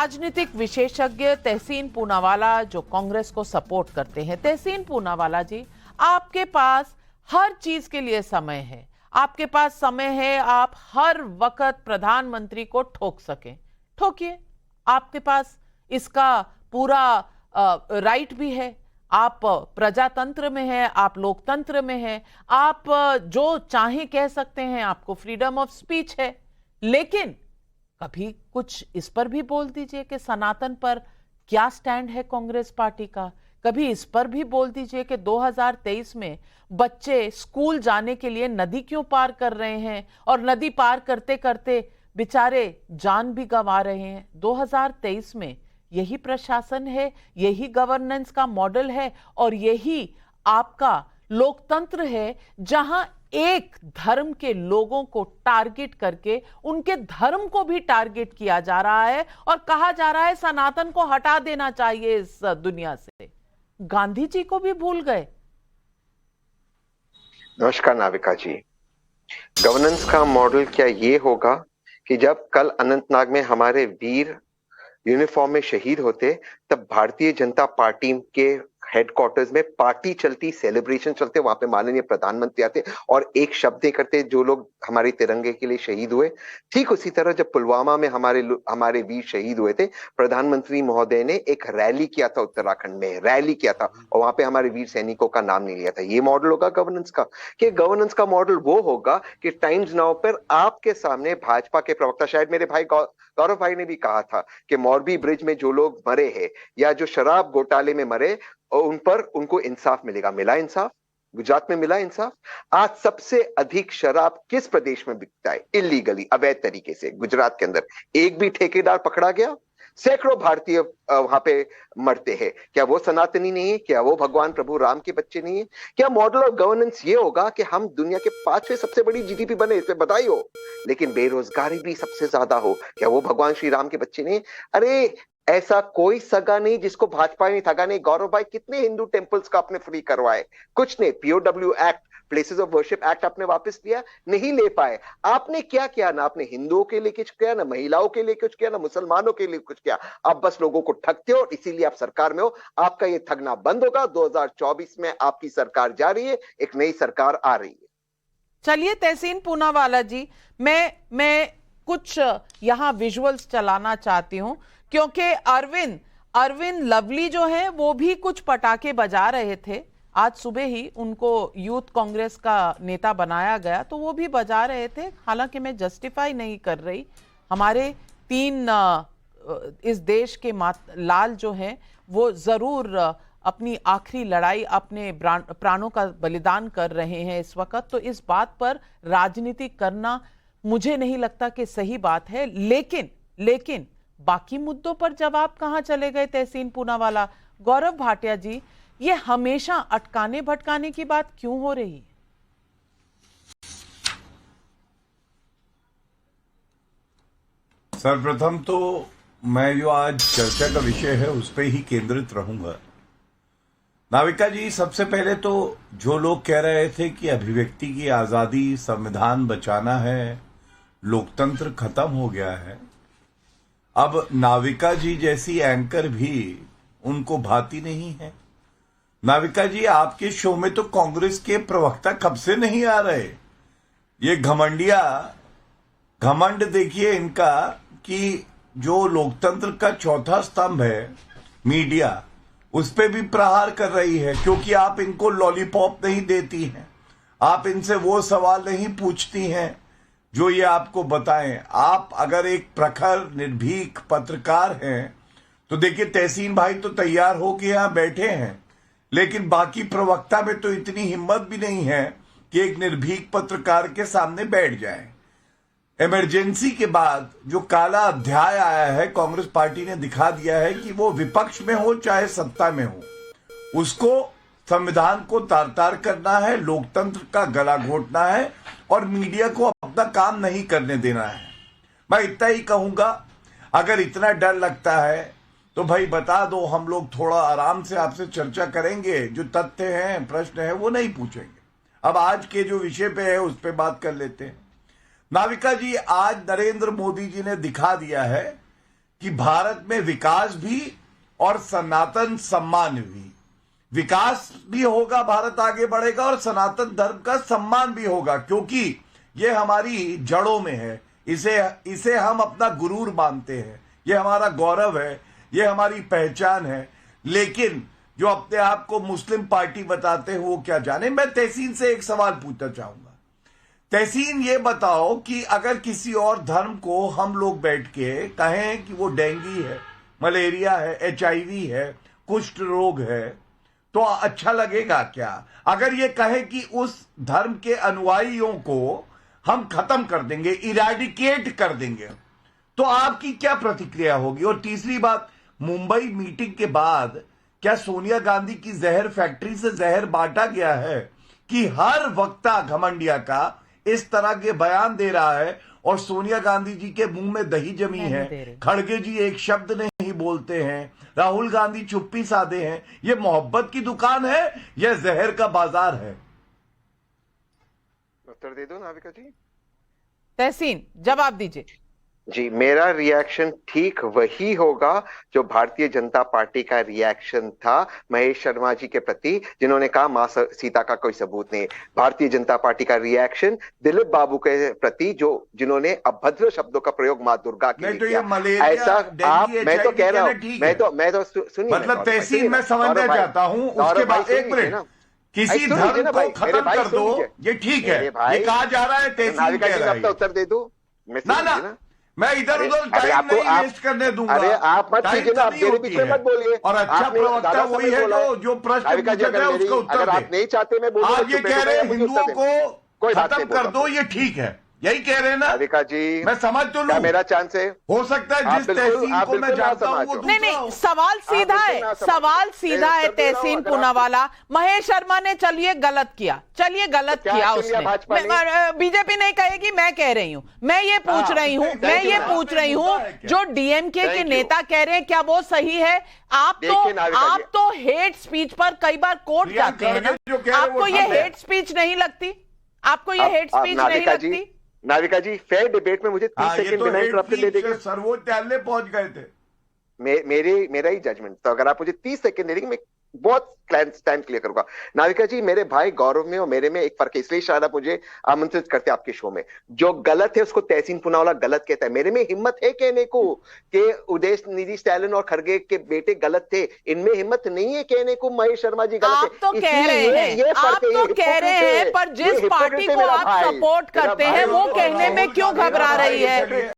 राजनीतिक विशेषज्ञ तहसीन पूनावाला जो कांग्रेस को सपोर्ट करते हैं। तहसीन पूनावाला जी, आपके पास हर चीज के लिए समय है, आपके पास समय है, आप हर वक्त प्रधानमंत्री को ठोक सकें, ठोकिए। आपके पास इसका पूरा राइट भी है। आप प्रजातंत्र में हैं, आप लोकतंत्र में हैं, आप जो चाहें कह सकते हैं, आपको फ्रीडम ऑफ स्पीच है। लेकिन कभी कुछ इस पर भी बोल दीजिए कि सनातन पर क्या स्टैंड है कांग्रेस पार्टी का। कभी इस पर भी बोल दीजिए कि 2023 में बच्चे स्कूल जाने के लिए नदी क्यों पार कर रहे हैं और नदी पार करते करते बेचारे जान भी गंवा रहे हैं। 2023 में यही प्रशासन है, यही गवर्नेंस का मॉडल है और यही आपका लोकतंत्र है, जहां एक धर्म के लोगों को टारगेट करके उनके धर्म को भी टारगेट किया जा रहा है और कहा जा रहा है सनातन को हटा देना चाहिए इस दुनिया से। गांधी जी को भी भूल गए। नमस्कार नाविका जी। गवर्नेंस का मॉडल क्या ये होगा कि जब कल अनंतनाग में हमारे वीर यूनिफॉर्म में शहीद होते तब भारतीय जनता पार्टी के हेडक्वार्टर्स में पार्टी चलती, सेलिब्रेशन चलते, वहां पे माननीय प्रधानमंत्री आते और एक शब्द नहीं करते जो लोग हमारे तिरंगे के लिए शहीद हुए। ठीक उसी तरह जब पुलवामा में हमारे वीर शहीद हुए थे, प्रधानमंत्री महोदय ने एक रैली किया था, उत्तराखंड में रैली किया था और वहां पे हमारे वीर सैनिकों का नाम नहीं लिया था। ये मॉडल होगा गवर्नेंस का। कि गवर्नेंस का मॉडल वो होगा कि टाइम्स नाउ पर आपके सामने भाजपा के प्रवक्ता, शायद मेरे भाई गौरव भाई ने भी कहा था कि मोरबी ब्रिज में जो लोग मरे हैं या जो शराब घोटाले में मरे, और उन पर उनको इंसाफ मिलेगा। मिला इंसाफ? गुजरात में मिला इंसाफ। आज सबसे अधिक शराब किस प्रदेश में बिकता है इलीगली, अवैध तरीके से? गुजरात के अंदर। एक भी ठेकेदार पकड़ा गया? सैकड़ों भारतीय वहां पे मरते हैं। क्या वो सनातनी नहीं है? क्या वो भगवान प्रभु राम के बच्चे नहीं है? क्या मॉडल ऑफ गवर्नेंस ये होगा कि हम दुनिया के 5वें सबसे बड़ी जीडीपी बने, इसमें बधाई हो, लेकिन बेरोजगारी भी सबसे ज्यादा हो? क्या वो भगवान श्री राम के बच्चे नहीं? अरे ऐसा कोई सगा नहीं जिसको भाजपा ने ठगा नहीं। गौरव भाई, कितने हिंदू टेंपल्स का आपने फ्री करवाए? कुछ नहीं। POW act, places of worship act आपने वापस लिया, नहीं ले पाए। आपने क्या किया? ना आपने हिंदुओं के लिए कुछ किया, ना महिलाओं के लिए कुछ किया, ना मुसलमानों के लिए कुछ किया। आप बस लोगों को ठगते हो और इसीलिए आप सरकार में हो। आपका ये ठगना बंद होगा। 2024 में आपकी सरकार जा रही है, एक नई सरकार आ रही है। चलिए तहसीन पूनावाला जी, मैं कुछ यहां विजुअल्स चलाना चाहती हूं क्योंकि अरविंद लवली जो है वो भी कुछ पटाखे बजा रहे थे। आज सुबह ही उनको यूथ कांग्रेस का नेता बनाया गया तो वो भी बजा रहे थे। हालांकि मैं जस्टिफाई नहीं कर रही, हमारे 3 इस देश के लाल जो हैं वो जरूर अपनी आखिरी लड़ाई, अपने प्राणों का बलिदान कर रहे हैं इस वक्त, तो इस बात पर राजनीति करना मुझे नहीं लगता कि सही बात है। लेकिन बाकी मुद्दों पर जवाब कहां चले गए तहसीन पूनावाला? गौरव भाटिया जी, ये हमेशा अटकाने भटकाने की बात क्यों हो रही है? सर्वप्रथम तो मैं जो आज चर्चा का विषय है उस पर ही केंद्रित रहूंगा। नाविका जी, सबसे पहले तो जो लोग कह रहे थे कि अभिव्यक्ति की आजादी, संविधान बचाना है, लोकतंत्र खत्म हो गया है, अब नाविका जी जैसी एंकर भी उनको भाती नहीं है। नाविका जी, आपके शो में तो कांग्रेस के प्रवक्ता कब से नहीं आ रहे। ये घमंड देखिए इनका कि जो लोकतंत्र का चौथा स्तंभ है मीडिया, उस पे भी प्रहार कर रही है क्योंकि आप इनको लॉलीपॉप नहीं देती हैं, आप इनसे वो सवाल नहीं पूछती हैं जो ये आपको बताएं। आप अगर एक प्रखर निर्भीक पत्रकार हैं तो देखिए तहसीन भाई तो तैयार होके यहां बैठे हैं, लेकिन बाकी प्रवक्ता में तो इतनी हिम्मत भी नहीं है कि एक निर्भीक पत्रकार के सामने बैठ जाएं। इमरजेंसी के बाद जो काला अध्याय आया है, कांग्रेस पार्टी ने दिखा दिया है कि वो विपक्ष में हो चाहे सत्ता में हो, उसको संविधान को तार-तार करना है, लोकतंत्र का गला घोटना है और मीडिया को अपना काम नहीं करने देना है। मैं इतना ही कहूंगा, अगर इतना डर लगता है तो भाई बता दो, हम लोग थोड़ा आराम से आपसे चर्चा करेंगे, जो तथ्य हैं, प्रश्न है, वो नहीं पूछेंगे। अब आज के जो विषय पे है उस पे बात कर लेते हैं। नाविका जी, आज नरेंद्र मोदी जी ने दिखा दिया है कि भारत में विकास भी और सनातन सम्मान भी, विकास भी होगा, भारत आगे बढ़ेगा और सनातन धर्म का सम्मान भी होगा, क्योंकि ये हमारी जड़ों में है। इसे हम अपना गुरूर मानते हैं, ये हमारा गौरव है, ये हमारी पहचान है। लेकिन जो अपने आप को मुस्लिम पार्टी बताते हैं वो क्या जाने। मैं तहसीन से एक सवाल पूछना चाहूंगा। तहसीन, ये बताओ कि अगर किसी और धर्म को हम लोग बैठ के कहें कि वो डेंगू है, मलेरिया है, HIV है, कुष्ठ रोग है, तो अच्छा लगेगा क्या? अगर ये कहे कि उस धर्म के अनुयायियों को हम खत्म कर देंगे, इरेडिकेट कर देंगे, तो आपकी क्या प्रतिक्रिया होगी? और तीसरी बात, मुंबई मीटिंग के बाद क्या सोनिया गांधी की जहर फैक्ट्री से जहर बांटा गया है कि हर वक्ता घमंडिया का इस तरह के बयान दे रहा है और सोनिया गांधी जी के मुंह में दही जमी है, खड़गे जी एक शब्द नहीं बोलते हैं, राहुल गांधी चुप्पी साधे हैं? ये मोहब्बत की दुकान है या जहर का बाजार है? उत्तर दे दो नाविका जी। तहसीन, जवाब दीजिए। जी, मेरा रिएक्शन ठीक वही होगा जो भारतीय जनता पार्टी का रिएक्शन था महेश शर्मा जी के प्रति, जिन्होंने कहा मां सीता का कोई सबूत नहीं। भारतीय जनता पार्टी का रिएक्शन दिलीप बाबू के प्रति, जिन्होंने अभद्र शब्दों का प्रयोग मां दुर्गा के लिए किया। ऐसा आप, मैं तो कह रहा हूं, मैं तो सुनिए, मतलब तहसीन मैं समझना चाहता हूं, उसके बाद एक मिनट, किसी धर्म को खत्म कर दो, ये ठीक है, ये कहा जा रहा है, तहसीन कह रहा है। उत्तर दे दो ना, मैं इधर उधर टाइम नहीं वेस्ट करने दूंगा। अरे आप मत कीजिए ना, आप मेरे बीच में मत बोलिए। और अच्छा प्रवक्ता वही है जो प्रश्न पूछता है उसका उत्तर दे। अगर आप नहीं चाहते मैं बोलूं, आप ये कह रहे हैं हिंदुओं को खत्म कर दो, ये ठीक है, यही कह रहे हैं ना राधिका जी? मैं समझ तो लूं, मेरा चांस है, हो सकता है जिस तहसीन को मैं जानता हूं वो नहीं, सवाल सीधा है, सवाल सीधा है तहसीन पूनावाला। महेश शर्मा ने चलिए गलत किया उसने, बीजेपी नहीं कहेगी, मैं कह रही हूं, मैं ये पूछ रही हूं जो डीएमके के नेता कह रहे हैं क्या वो सही है? आप तो हेट स्पीच पर कई बार कोर्ट जाते हैं ना, आपको ये हेट स्पीच नहीं लगती? आपको ये हेट स्पीच नहीं लगती? नाविका जी, फेयर डिबेट में मुझे 30 सेकंड बिना इंटरप्शन दे देंगे? सर्वोच्च न्यायालय पहुंच गए थे। मेरा ही जजमेंट, तो अगर आप मुझे 30 सेकंड दे देंगे मैं बहुत टाइम क्लियर करूंगा। नाविका जी, मेरे भाई गौरव में और मेरे में एक फर्क है, इसलिए शायद आप मुझे आमंत्रित करते हैं आपके शो में। जो गलत है उसको तहसीन पूनावाला गलत कहता है, मेरे में हिम्मत है कहने को कि उदयनिधि स्टैलिन और खड़गे के बेटे गलत थे। इनमें हिम्मत नहीं है कहने को महेश शर्मा जी गलत है। आप तो कह रहे हैं, पर जिस पार्टी को आप सपोर्ट करते हैं वो कहने में क्यों घबरा रही है?